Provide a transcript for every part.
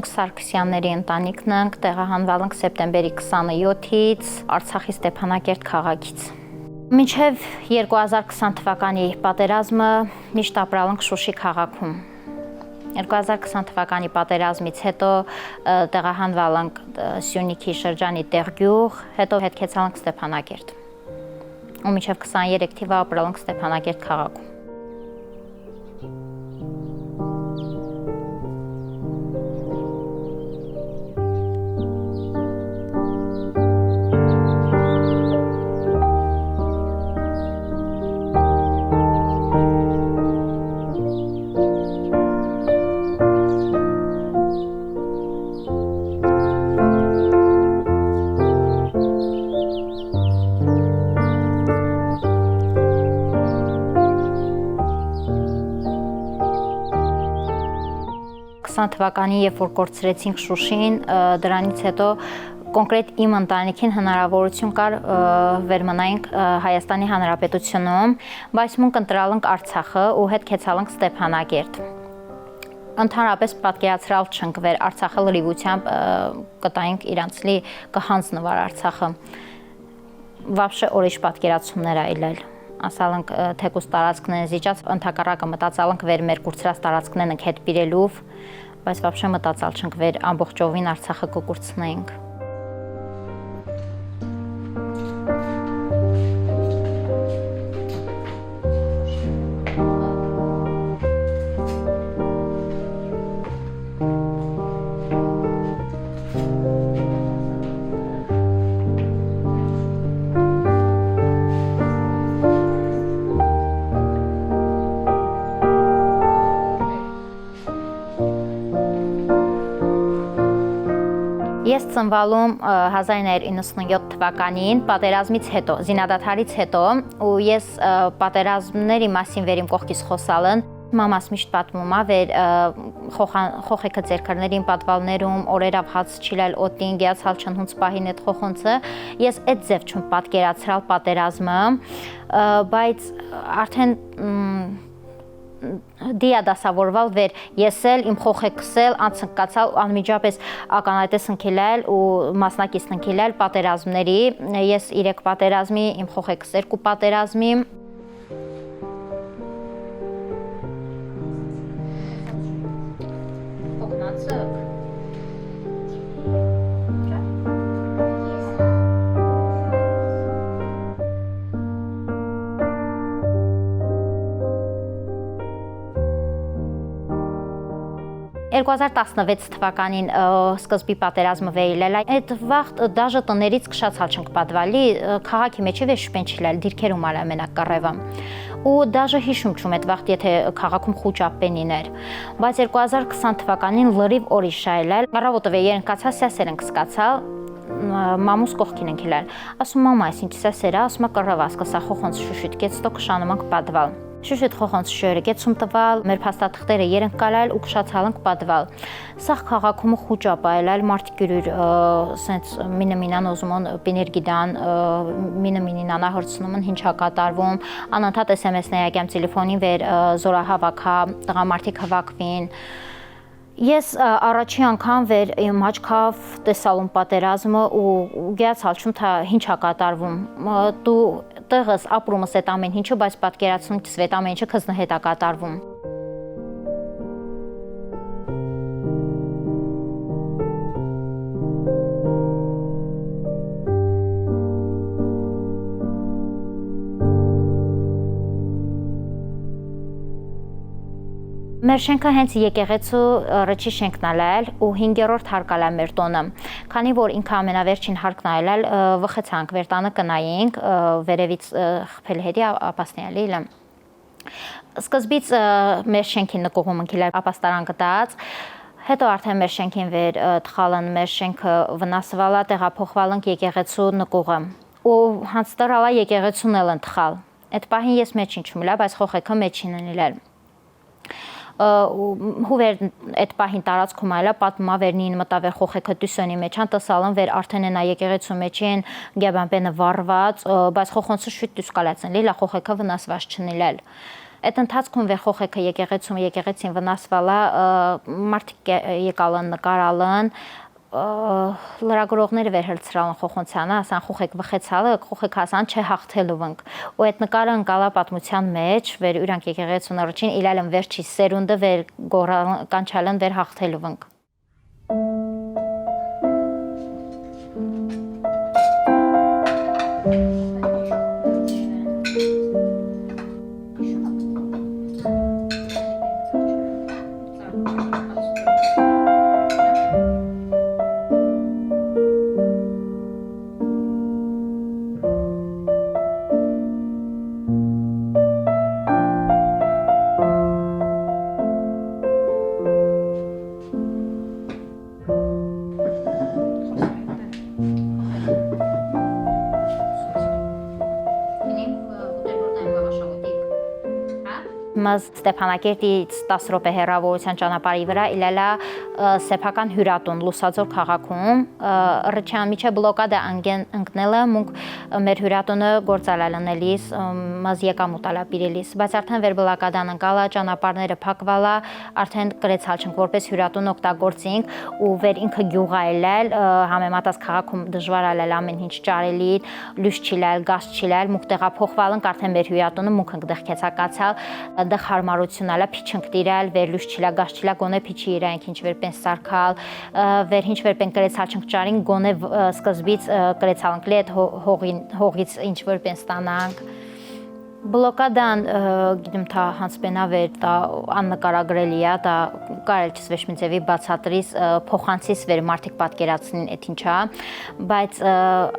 Գունք Սարգսյանների ընտանիքն ենք, տեղահանվել ենք սեպտեմբերի 27-ից Արցախի Ստեփանակերտ քաղաքից։ Մինչև 2020 թվականի պատերազմը միշտ ապրել ենք Շուշի քաղաքում։ 2020 թվականի պատերազմից հետո տեղահանվել ենք Սյունիքի շրջանի Տեղգյուղ, հետո հետքեցալ ենք Ստեփանակերտ։ Ու մինչև 23 թիվը ապրել ենք Ստեփանակերտ քաղաքում։ Թվականի, երբ որ կորցրեցինք Շուշին, դրանից հետո կոնկրետ իմ ընտանիքին հնարավորություն կար վերմնայինք Հայաստանի Հանրապետությունում, բայց մենք ընտրալանք Արցախը ու հետ քեցալանք Ստեփանակերտ։ Ընդհանրապես պատկերացրալ չենք վեր Արցախը լրիվությամբ կտայինք իրանցլի կհանձնվար Արցախը։ Вообще ուրիշ պատկերացումներ այլել։ Ասալանք թեկուս տարածքն են զիջած, ընդհակառակը մտածալանք վեր մեր կուրցրած տարածքներն ենք հետ բիրելուվ, բայց вообще մտածալ չենք վեր ամբողջովին Արցախը կկուրցնեինք։ Ես ծնվալում 1997 թվականին պատերազմից հետո, զինադադարից հետո, ու ես պատերազմների մասին վեր իմ կողքից խոսալն, մամաս միշտ պատմում է վեր խոխեքը ձերքերներին պատվալներում, օրերավ հաց չիլել օտին, գիացալ չնհունց պահին էտ խոխոնցը, ես էտ ձև չում պատկերացրալ պատերազմը, բայց արդեն դիա դասավորվալ վեր ես էլ իմ խոխեքսել անցնկացալ անմիջապես ականատես ընկելել ու մասնակից ընկելել պատերազմների ես 3 պատերազմի իմ խոխեքս 2 պատերազմի Երկու 2016 թվականին սկզբի պատերազմը վերելել այդ վաղ դաժե տներից քշացալ չենք պատվալի քաղաքի մեջ է շուպեն չլալ դիրքերում արա մենակ կռևը ու դաժե հիշում չում այդ վաղ եթե քաղաքում խոճապենիներ բայց 2020 թվականին լրիվ ուրիշ այլել առավոտը երնկացա սասեր ենք սկացալ մամուս կողքին ենք ելել ասում մամա այս ինչ սասերա ասում կռևա սկսա խոխոնց շուշիտ կեցտո քշանում ենք պատվալ Շուշիտ խոխոնց շյուրը գեցում տվալ, մեր փաստաթղթերը երենք կալալ ու քշացալ ենք պատվալ։ Սաղ քաղաքում խոճապ այլալ մարդիկ յուրür սենց մինը ուզումոն պիներգիդան մինը հրցնում են ինչա կատարվում, անընդհատ SMS-ներ եկեմ տելեֆոնին վեր զորահավաք, տղամարդիկ հավաքվին։ Ես առաջի անգամ վեր իմ աչքով տեսալում պատերազմը ու գիացալ չում թա ինչա կատարվում դու տեղս ապրումս այդ ամեն ինչը բայց պատկերացնում ես այդ ամեն ինչը քեզ հետ է կատարվում Մեր շենքը հենց եկեղեցու ռճի շենքն ալել ու 5-րդ հարկալ է մեր տոնը։ Քանի որ ինքը ամենավերջին հարկն ալել վխեցանք վեր տանը կնայինք վերևից խփել հետի ապաստանալի լը։ Սկզբից մեր շենքին նկողում ընկել ապաստարան գտած հետո արդեն մեր շենքին վեր թխալն մեր շենքը վնասվալա տեղափոխվալ ենք եկեղեցու նկողը ու հանց տարալա եկեղեցուն էլ ընթխալ։ Այդ պահին ես մեջին չմուլա բայց խոխեքը մեջին ընիլել։ Հուվեր այդ պահին տարածքում այլա պատմա վերնին մտավեր խոխեքը դուսոնի մեջ հան տսալն վեր արդեն նա եկեղեցու մեջ են գեբանբենը վառված բայց խոխոնցը շուտ դուսկալացն լիլա խոխեքը վնասված չնիլել Այդ ընթացքում վեր խոխեքը եկեղեցին վնասվալա մարդիկ եկալն նկարալն լրագրողները վերհրցրալն խոխոնցյանը, ասան խոխեք վխեցալը, խոխեք ասան չէ հաղթելուվնք։ Ու այդ նկարը ընկալա պատմության մեջ, վեր ուրանք եկեղեցուն առաջին իլալն վերջի սերունդը վեր կանչալն վեր հաղթելուվնք։ Մազ Ստեփանակերտից 10 րոպե հեռավորության ճանապարհի վրա իլելա սեփական հյուրատուն Լուսաձոր քաղաքում ռչան միջը բլոկադա ընկնելը մունք մեր հյուրատունը գործալալնելիս մազ եկամուտալա պիրելիս բայց արդեն վեր բլոկադան ընկալա ճանապարհները փակվալա արդեն գրեցալ չենք որպես հյուրատուն օգտագործենք ու վեր ինքը գյուղա էլել համեմատած քաղաքում դժվար ալել ամեն ինչ ճարելի լույս չիլել գազ չիլել մուք տեղափոխվալն արդեն մեր հյուրատունը մուք ընկդեղ կեցակացալ դեղ հարմարությունալա փիչնք տիրալ վերլուշ չիլա գազ չիլա գոնե փիչի իրանք ինչ վեր պեն սարքալ վեր ինչ վեր պեն կրեցալ չենք ճարին գոնե սկզբից կրեցալնք լի այդ հողից ինչ վեր պեն ստանանք բլոկադան գիտեմ թա հանցպենա վեր տա աննկարագրելի է տա կարել չսվեշ մինձևի բացատրիս փոխանցիս վեր մարդիկ պատկերացնին այդ ինչա բայց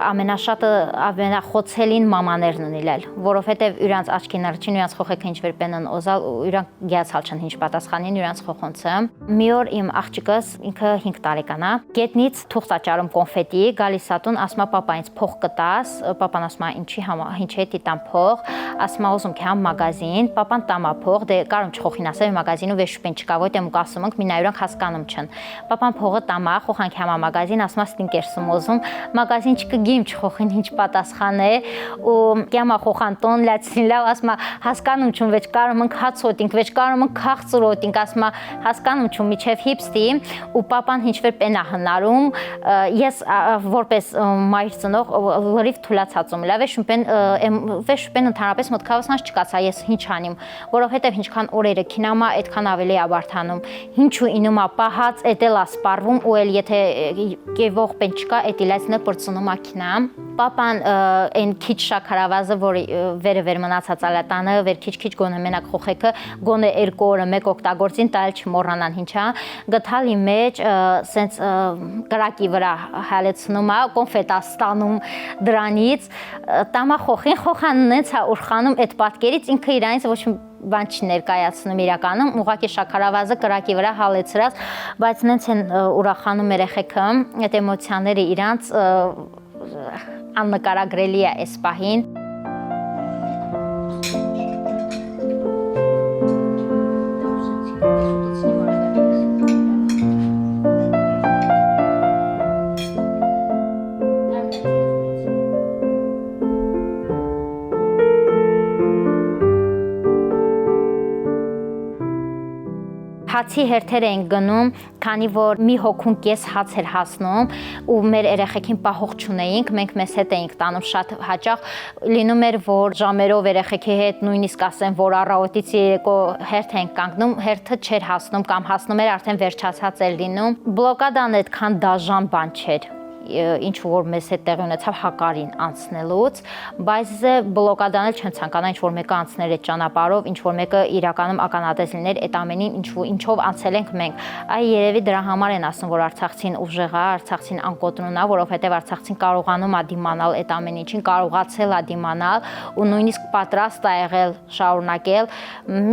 ամենաշատը ամենախոցելին մամաներն են իլել որովհետև իրանց աչքին առաջին իրանց խոխեքը ինչ վեր պենն օզալ իրանք գիացալ չեն ինչ պատասխանին իրանց խոխոնցը մի օր իմ աղջիկս ինքը 5 տարեկան է գետնից թուղթ աճարում կոնֆետի գալիս ատուն ասմա պապա ինձ փող կտաս պապան ասմա ինչ է տիտան փող ասմա ուզում կհամ մագազին, պապան տամա փող, դե կարում չխոխին ասել մագազինու վեր շուպեն չկա, ոյտեմ ու կասում ենք, մինա իրանք հասկանում չն։ Պապան փողը տամա, խոխանք համա մագազին, ասմա ստինկերսում ուզում, մագազին չկգիմ չխոխին ինչ պատասխան է, ու կյամա խոխան տոն լացին լավ, ասմա հասկանում չում վեճ կարում ենք հացոտինք, վեճ կարում ենք քաղցրոտինք, ասմա հասկանում չում միջև հիպստի, ու պապան ինչ-որ պենա հնարում, ես որպես մայր ծնող լրիվ թուլացածում, լավ է շուպեն ընդհանրապես մտքավասանց չկացա ես ինչ անիմ, որովհետև ինչքան օրերը քինամա, այդքան ավելի աբարթանում, ինչու ինումա պահած, էդ էլ ասպարվում ու էլ եթե կևող պեն չկա, էդ իլացնը պրծնում ակինամ, պապան այն քիչ շաքարավազը, որ վերը վեր մնացած ալատանը, վեր քիչ գոնե մենակ խոխեքը, գոնե 2 օրը մեկ օգտագործին, տալ չմոռանան ինչա, գտալի մեջ սենց կրակի վրա հալեցնում է, կոնֆետա ստանում դրանից, տամա խոխին խոխանն է ուրխանում այդ պատկերից ինքը իրանից ոչ բան չի ներկայացնում իրականում ուղղակի շաքարավազը կրակի վրա հալեցրած բայց նենց են ուրախանում երեխեքը այդ էմոցիաները իրանց աննկարագրելի է այս պահին Հացի հերթեր էին գնում, քանի որ մի հոգուն կես հաց էր հասնում ու մեր երեխեքին պահող չունեինք, մենք մեզ հետ էինք տանում շատ հաճախ լինում էր, որ ժամերով երեխեքի հետ նույնիսկ ասեն, որ առավոտից երեկո հերթ ենք կանգնում, հերթը չէր հասնում կամ հասնում էր արդեն վերջացած էր լինում։ Բլոկադան այդքան դաժան բան չէր։ Ինչ որ մեզ հետ տեղի ունեցավ հակարին անցնելուց, բայց բլոկադանել չեն ցանկանա ինչ որ մեկը անցնել այդ ճանապարհով, ինչ որ մեկը իրականում ականատես լիներ այդ ամենին ինչով անցել ենք մենք։ Այ երևի դրա համար են ասում, որ Արցախցին ուժեղ է, Արցախցին անկոտրուն է, որովհետև Արցախցին կարողանում է դիմանալ այդ ամեն ինչին, կարողացել է դիմանալ ու նույնիսկ պատրաստ է եղել շարունակել։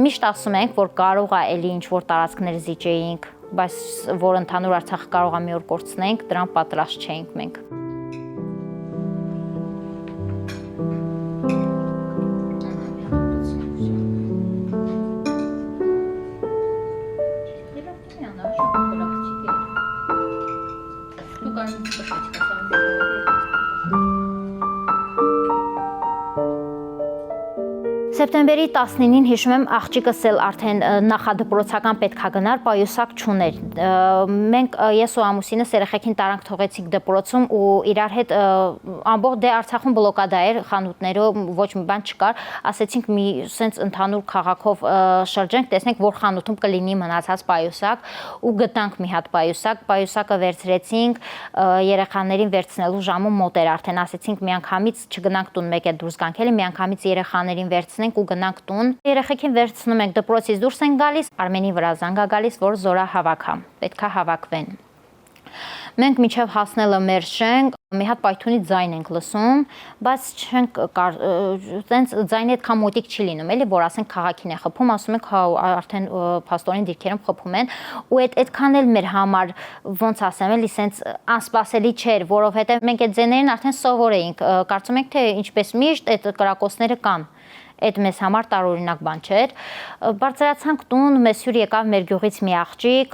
Միշտ ասում ենք, որ կարող է էլի ինչ որ տարածքներ զիջեինք բայց որ ընդհանուր Արցախը կարող է մի օր կորցնենք, դրան պատրաստ չէինք մենք։ Սեպտեմբերի 19-ին հիշում եմ աղջիկս էլ արդեն նախադպրոցական պետքա գնար, պայուսակ չուներ։ Մենք ես ու ամուսինս երեխեքին տարանք թողեցինք դպրոցում ու իրար հետ ամբողջ դե Արցախում բլոկադա էր, խանութներով ոչ մի բան չկար, ասեցինք մի սենց ընդհանուր քաղաքով շրջենք, տեսնենք որ խանութում կլինի մնացած պայուսակ ու գտանք մի հատ պայուսակը վերցրեցինք, երեխաներին վերցնելու ժամը մոտ էր արդեն, ասեցինք միանգամից չգնանք տուն մեկ էլ դուրս գանք, էլի միանգամից երեխաներին վերցնենք ու գնանք տուն։ Երեխեքին վերցնում ենք, դպրոցից դուրս են գալիս, Արմենի վրա զանգ է գալիս, որ զորահավաք է, պետքա հավաքվեն։ Մենք մինչև հասնելը մեր շենք, մի հատ պայթունի ձայն ենք լսում, բայց չենք տենց ձայնի այդքան մոտիկ չի լինում, էլի որ ասենք քաղաքին է խփում, ասում ենք հա արդեն փաստորեն դիրքերում խփում են, ու այդքան էլ մեր համար ոնց ասեմ, էլի սենց անսպասելի չէր, որովհետև մենք այդ ձայներին արդեն սովոր էինք, կարծում ենք թե ինչպես միշտ այդ կրակոցները կան։ Այդ մեզ համար տարօրինակ բան չէր։ Բարձրացանք տուն, մեզ հյուր եկավ մեր գյուղից մի աղջիկ,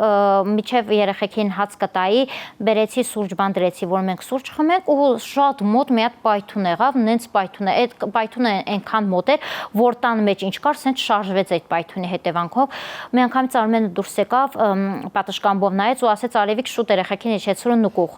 միջև երեխեքին հաց կտայի, բերեցի սուրճ բան դրեցի, որ մենք սուրճ խմենք ու շատ մոտ մի հատ պայթուն եղավ, նենց պայթուն է, այդ պայթունը այնքան մոտ էր, որ տան մեջ ինչ կար, սենց շարժվեց այդ պայթունի հետևանքով։ Մի անգամից Արմենը դուրս եկավ, պատշգամբով նայեց ու ասեց Արևիկ շուտ երեխեքին իջեցրու նկուղ։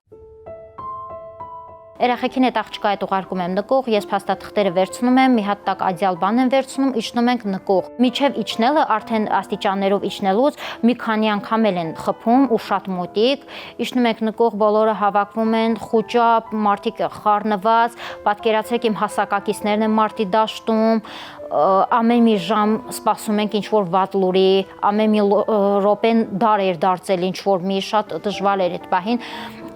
Երեխեքին այդ աղջկա հետ ուղարկում եմ նկուղ, ես փաստաթղթերը վերցնում եմ, մի հատ տակ ադյալ բան եմ վերցնում, իջնում ենք նկուղ։ Միջև իջնելը արդեն աստիճաններով իջնելուց մի քանի անգամ էլ են խփում ու շատ մոտիկ։ Իջնում ենք նկուղ, բոլորը հավաքվում են, խուճապ, մարդիկ խառնված, պատկերացրեք իմ հասակակիցներն են մարտի դաշտում, ամեն մի ժամ սպասում ենք ինչ-որ վատ լուրի, ամեն մի րոպեն դար էր դարձել ինչ-որ մի շատ դժվար էր այդ պահին։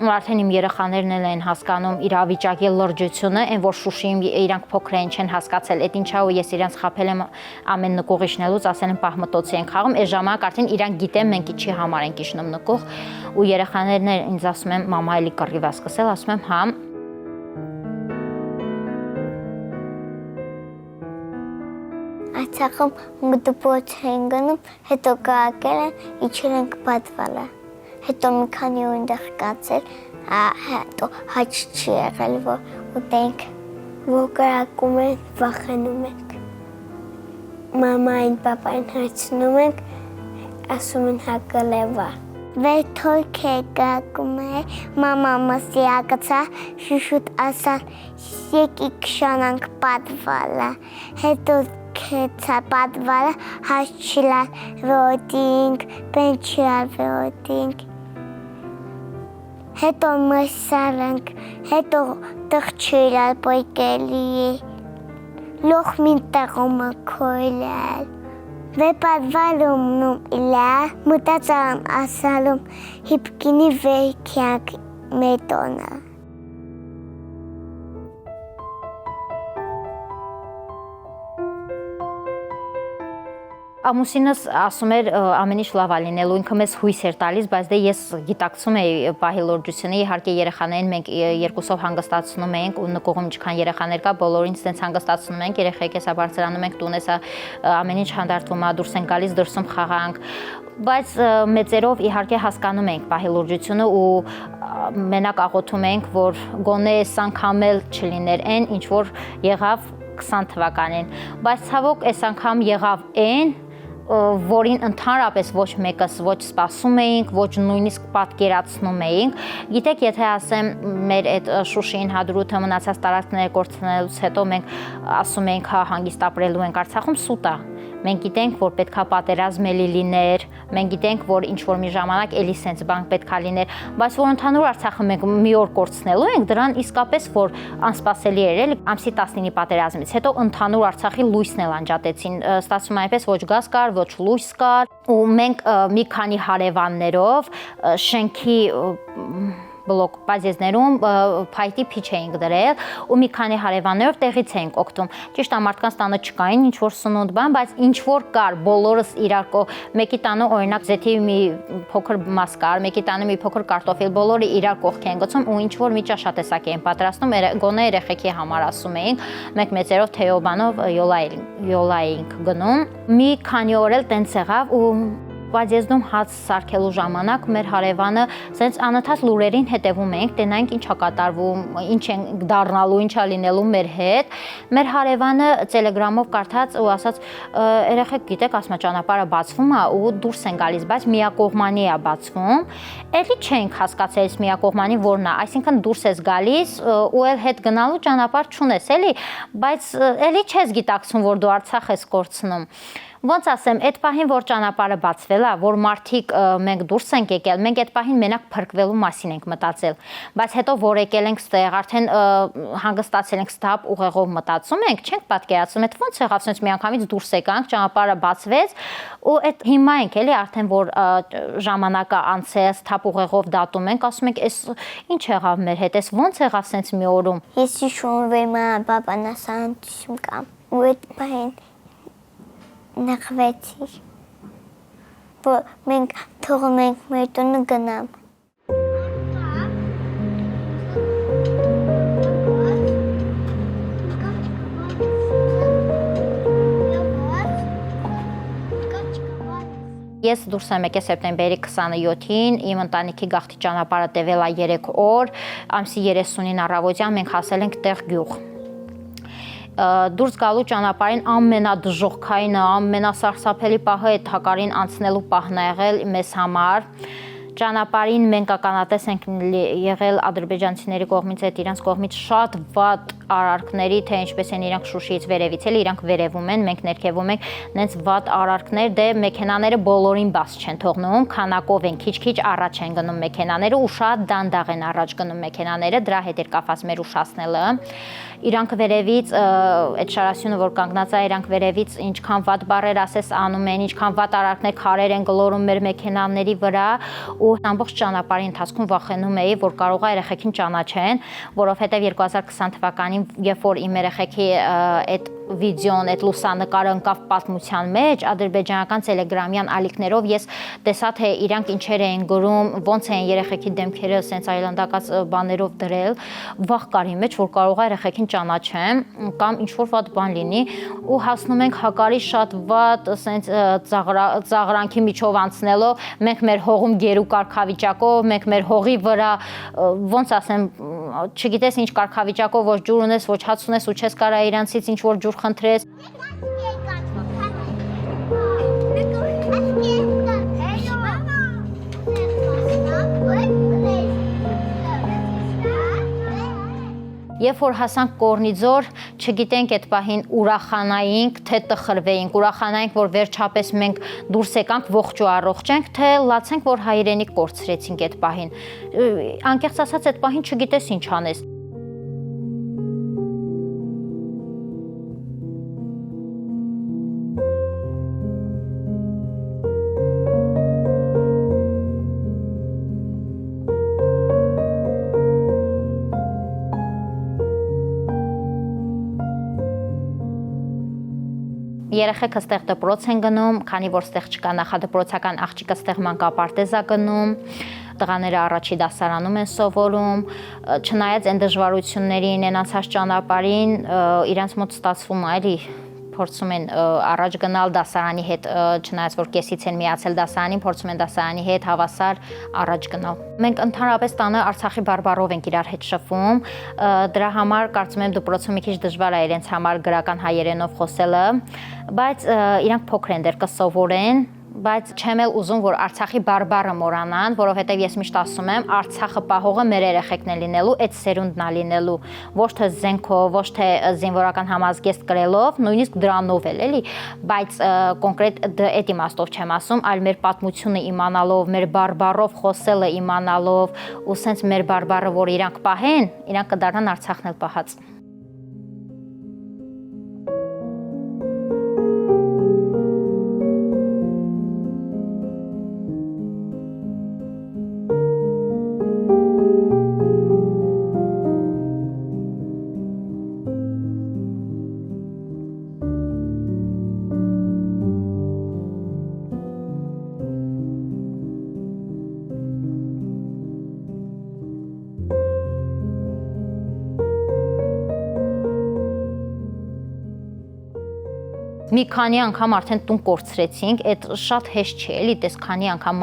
Արդեն իմ երեխաներն էլ են հասկանում իրավիճակի լրջությունը, այն որ Շուշիում իրանք փոքր են չեն հասկացել, այդ ինչա ու ես իրանք խփել եմ ամեն նկուղ իջնելուց, ասել եմ պահմտոցի ենք խաղում, այս ժամանակ արդեն իրանք գիտեն մենք ինչի համար ենք իջնում նկուղ, ու երեխաներն ինձ ասում են մամա էլի կռիվ է սկսել, ասում եմ հա։ Արցախում դպրոց են գնում, հետո կրակել են, իջել ենք պատվալը, հետո մի քանի օր այնտեղ կացել, հետո հաչ չի եղել, որ ուտենք, որ կրակում են, վախենում ենք, մամային, պապային հարցնում ենք, ասում են հա կլևա։ Վերթորք է կրակում է, մամամս յակացա, շուշուտ ասալ, եկիք շանանք պատվալը, հետո Քեցա պատվալը հաշչիլար վոտինք, պենչիլար վոտինք, հետո մսարանք, հետո տղչիլար պոյկելի, լոխմին տեղումը քոյլալ, վե պատվալում նում իլա, մտածարան ասալում, հիպկինի վերքյանք մետոնը։ Ամուսինս ասում էր ամեն ինչ լավ է լինելու, ինքը մեզ հույս էր տալիս, բայց դե ես գիտակցում էի պահի լրջությունը, իհարկե երեխաներին մենք երկուսով հանգստացնում էինք ու նկողում ինչքան երեխաներ կա, բոլորին ցենց հանգստացնում ենք, երեխեք էսա բարձրանում ենք տուն, էսա ամեն ինչ հանդարտվում է, դուրս են գալիս, դրսում խաղանք, բայց մեծերով իհարկե հասկանում ենք պահի լրջությունը ու մենակ աղոթում ենք, որ գոնե այս անգամ էլ չլիներ այն, ինչ որ եղավ 20 թվականին, բայց ցավոք այս անգամ եղավ այն, որին ընդհանրապես ոչ մեկս ոչ սպասում էինք, ոչ նույնիսկ պատկերացնում էինք։ Գիտեք, եթե ասեմ մեր այդ Շուշիին հադրութը մնացած տարածքները կորցնելուց հետո մենք ասում էինք հա հանգիստ ապրելու ենք Արցախում, սուտ է։ Մենք գիտենք, որ պետքա պատերազմ էլի լիներ, մենք գիտենք, որ ինչ-որ մի ժամանակ էլի սենց բան պետքա լիներ, բայց որ ընդհանուր Արցախը մենք մի օր կորցնելու ենք, դրան իսկապես որ անսպասելի էր էլի ամսի 19-ի պատերազմից հետո ընդհանուր Արցախի լույսն էլ անջատեցին, ստացվում այնպես ոչ գազ կար, ոչ լույս կար, ու մենք մի քանի հարևաններով շենքի բլոկ բազեզներում փայտի փիչ էինք դրել ու մի քանի հարևաններով տեղից էինք օգտվում։ Ճիշտ է, մարդկանց տանը չկային ինչ որ սնունդ բան, բայց ինչ որ կար, բոլորս իրար մեկի տանը օրինակ զեթի մի փոքր մաս կար, մեկի տանը մի փոքր կարտոֆիլ, բոլորը իրար կողքի են գցում ու ինչ որ մի ճաշատեսակ էին պատրաստում, գոնե երեխեքի համար ասում էինք, մենք մեծերով թեյոբանով յոլա էինք գնում։ Մի քանի օր էլ տենց եղավ ու Բադեզդում հաց սարքելու ժամանակ մեր հարևանը սենց անընդհատ լուրերին հետևում ենք, տենայինք ինչ է կատարվում, ինչ են դառնալու, ինչ է լինելու մեր հետ։ Մեր հարևանը Telegram-ով կարդաց ու ասաց, երեխեք գիտեք, ասма ճանապարհը բացվում է ու դուրս են գալիս, բայց միակողմանի է բացվում։ Էլի չենք հասկացել միակողմանի որն է, այսինքն դուրս ես գալիս ու էլ հետ գնալու ճանապարհ չունես, էլի, բայց էլի չես գիտակցում, որ դու Արցախ ես կորցնում։ Ոնց ասեմ, այդ պահին, որ ճանապարհը բացվել է, որ մարդիկ մենք դուրս ենք եկել, մենք այդ պահին մենակ փրկվելու մասին ենք մտածել, բայց հետո որ եկել ենք ստեղ, արդեն հանգստացել ենք ստապ ուղեղով մտածում ենք, չենք պատկերացնում, այդ ոնց եղավ, ասենց միանգամից դուրս եկանք, ճանապարհը բացվեց ու այդ հիմա ենք էլի արդեն որ ժամանակը անցել, ստապ ուղեղով դատում ենք, ասում ենք, էս ինչ եղավ մեր հետ, էս ոնց եղավ ասենց մի օրում։ Ես հիշում եմ բաբան ասանտում կամ ու այդ պահին նեղվեցի, որ մենք թողում ենք մեր տունը գնամ։ Ես դուրս եմ եկել սեպտեմբերի 27-ին, իմ ընտանիքի գաղթի ճանապարհը տևել է 3 օր, ամսի 30-ին առավոտյան մենք հասել ենք տեղ գյուղ։ Դուրս գալու ճանապարհին ամենադժոխքայինը, ամենասարսափելի պահը այդ հակարին անցնելու պահն է եղել մեզ համար։ Ճանապարհին մենք ականատես ենք եղել ադրբեջանցիների կողմից, այդ իրանց կողմից շատ վատ արարքների, թե ինչպես են իրանք Շուշիից վերևից էլ իրանք վերևում են, մենք ներքևում ենք, նենց վատ արարքներ, դե մեքենաները բոլորին բաց չեն թողնում, քանակով են, քիչ-քիչ առաջ են գնում մեքենաները ու շատ դանդաղ են առաջ գնում մեքենաները, դրա հետ էր կապված մեր ուշացնելը։ Իրանք վերևից այդ շարասյունը որ կանգնած է, իրանք վերևից ինչքան վատ բառեր ասես անում են, ինչքան վատ արարքներ քարեր են գլորում մեր մեքենաների վրա ու ամբողջ ճանապարհի ընթացքում վախենում էի, որ կարող է երեխեքին ճանաչեն, որովհետև 2020 թվականին, երբ որ իմ երեխեքի այդ վիդեոն, այդ լուսանկարը ընկավ պատմության մեջ, ադրբեջանական տելեգրամյան ալիքներով ես տեսա, թե իրանք ինչեր էին գրում, ոնց են երեխեքի դեմքերը սենց այլանդակած բաներով դրել, վախ կար իմ մեջ, որ կարող է երեխեքին ճանաչեմ կամ ինչ-որ վատ բան լինի ու հասնում ենք հակարի շատ վատ սենց ծաղրանքի միջով անցնելով, մենք մեր հողում գերու կարգավիճակով, մենք մեր հողի վրա, ոնց ասեմ, չգիտես ինչ կարգավիճակով, որ ջուր ունես, ոչ հաց ունես ու չես կարա իրանցից ինչ որ ջուր խնդրես։ Երբ որ հասանք Կորնիձոր, չգիտենք այդ պահին ուրախանայինք, թե տխրվեինք, ուրախանայինք, որ վերջապես մենք դուրս եկանք ողջ ու առողջ ենք, թե լացենք, որ հայրենիք կորցրեցինք այդ պահին։ Անկեղծ ասած, այդ պահին չգիտես ինչ անես։ Երեխեքը ստեղ դպրոց են գնում, քանի որ ստեղ չկա նախադպրոցական աղջիկը ստեղ մանկապարտեզ է գնում, տղաները առաջի դասարանում են սովորում, չնայած այն դժվարություններին, այն անցած ճանապարհին, իրանց մոտ ստացվում է, էլի փորձում են առաջ գնալ դասարանի հետ, չնայած որ կեսից են միացել դասարանին, փորձում են դասարանի հետ հավասար առաջ գնալ։ Մենք ընդհանրապես տանը Արցախի բարբառով ենք իրար հետ շփվում, դրա համար կարծում եմ դպրոցում մի քիչ դժվար է իրենց համար գրական հայերենով խոսելը, բայց իրանք փոքր են դեռ կսովորեն, բայց չեմ էլ ուզում, որ Արցախի բարբառը մոռանան, որովհետև ես միշտ ասում եմ, Արցախը պահողը մեր երեխեքն է լինելու, այդ սերունդն է լինելու, ոչ թե զենքով, ոչ թե զինվորական համազգեստ կրելով, նույնիսկ դրանով էլ, էլի, բայց կոնկրետ այդ իմաստով չեմ ասում, այլ մեր պատմությունը իմանալով, մեր բարբառով խոսելը իմանալով, ու սենց մեր բարբառը, որ իրանք պահեն, իրանք կդառնան Արցախն էլ պահած։ մի քանի անգամ արդեն տուն կորցրեցինք, այդ շատ հեշտ չէ, էլի, տես քանի անգամ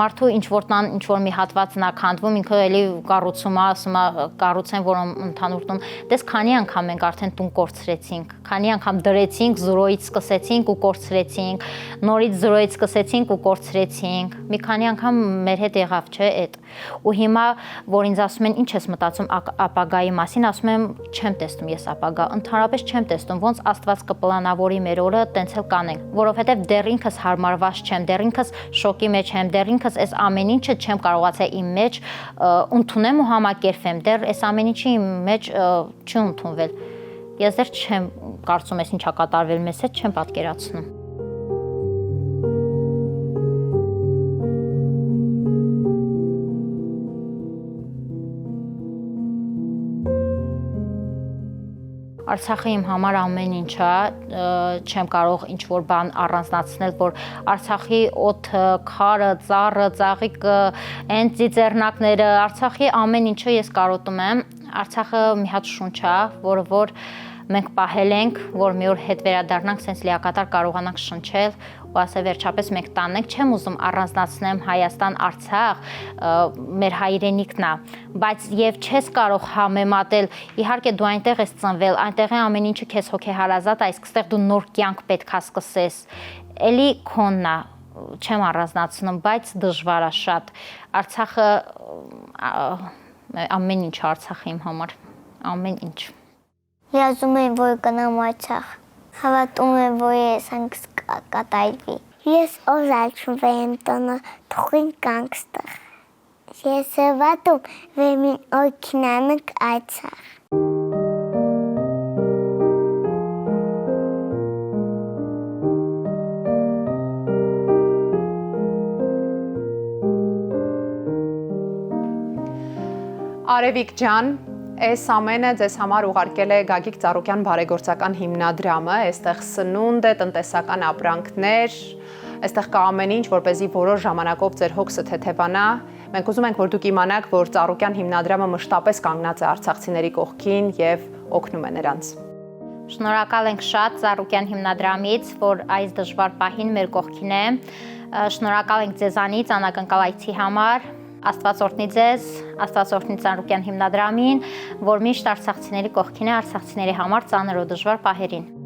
մարդու ինչ որ մի հատվածն է քանդվում, ինքը էլի կառուցում է, ասում է կառուցեն, որ ընդհանուր տուն, տես քանի անգամ մենք արդեն տուն կորցրեցինք, քանի անգամ դրեցինք, 0-ից սկսեցինք ու կորցրեցինք, նորից 0-ից սկսեցինք ու կորցրեցինք, մի քանի անգամ մեր հետ եղավ, չէ, այդ։ Ու հիմա, որ ինձ ասում են, ինչ ես մտածում ապագայի մասին, ասում եմ, չեմ տեսնում ես ապագա, ընդհանրապես չեմ տեսնում, ոնց Աստված կպլանավորի մեր օրը, տենց էլ կանենք, որովհետև դեռ ինքս հարմարված չեմ, դեռ ինքս շոկի մեջ եմ, դեռ ինքս այս ամեն ինչը չեմ կարողացել իմ մեջ ընդունեմ ու համակերպեմ, դեռ այս ամեն ինչը իմ մեջ չի ընդունվել։ Ես դեռ չեմ կարծում ես ինչա կատարվել մեզ հետ, չեմ պատկերացնում։ Արցախը իմ համար ամեն ինչ է, չեմ կարող ինչ-որ բան առանձնացնել, որ Արցախի օդը, քարը, ծառը, ծաղիկը, այն ծիծեռնակները, Արցախի ամեն ինչը ես կարոտում եմ։ Արցախը մի հատ շունչ է, որը որ մենք պահել ենք, որ մի օր հետ վերադառնանք, սենց լիակատար կարողանանք շնչել ու ասել վերջապես մենք տանն ենք, չեմ ուզում առանձնացնեմ Հայաստան, Արցախ, մեր հայրենիքն է, բայց եւ չես կարող համեմատել, իհարկե դու այնտեղ ես ծնվել, այնտեղի ամեն ինչը քեզ հոգեհարազատ է, իսկ այստեղ դու նոր կյանք պետք է սկսես, էլի քոնն է, չեմ առանձնացնում, բայց դժվար է շատ, Արցախը ամեն ինչ Արցախը իմ համար, ամեն ինչ։ Երազում եմ, որ գնամ Արցախ, հավատում եմ, որ ես հանգս կատարվի։ Ես օզալչում եմ տոնը, թողին կանքստեղ։ Ես հավատում, որ մին օգնանք Արցախ։ Արևիկ ջան, այս ամենը ձեզ համար ուղարկել է Գագիկ Ծառուկյան բարեգործական հիմնադրամը, այստեղ սնունդ է, տնտեսական ապրանքներ, այստեղ կա ամեն ինչ, որպեսզի որոշ ժամանակով ձեր հոգսը թեթևանա։ Մենք ուզում ենք, որ դուք իմանաք, որ Ծառուկյան հիմնադրամը մշտապես կանգնած է արցախցիների կողքին եւ օգնում է նրանց։ Շնորհակալ ենք շատ Ծառուկյան հիմնադրամից, որ այս դժվար պահին մեր կողքին է։ Շնորհակալ ենք ձեզանից անակնկալայցի համար։ Աստված օրհնի ձեզ, Աստված օրհնի Ծառուկյան հիմնադրամին, որ միշտ արցախցիների կողքին է, արցախցիների համար ծանր ու դժվար պահերին։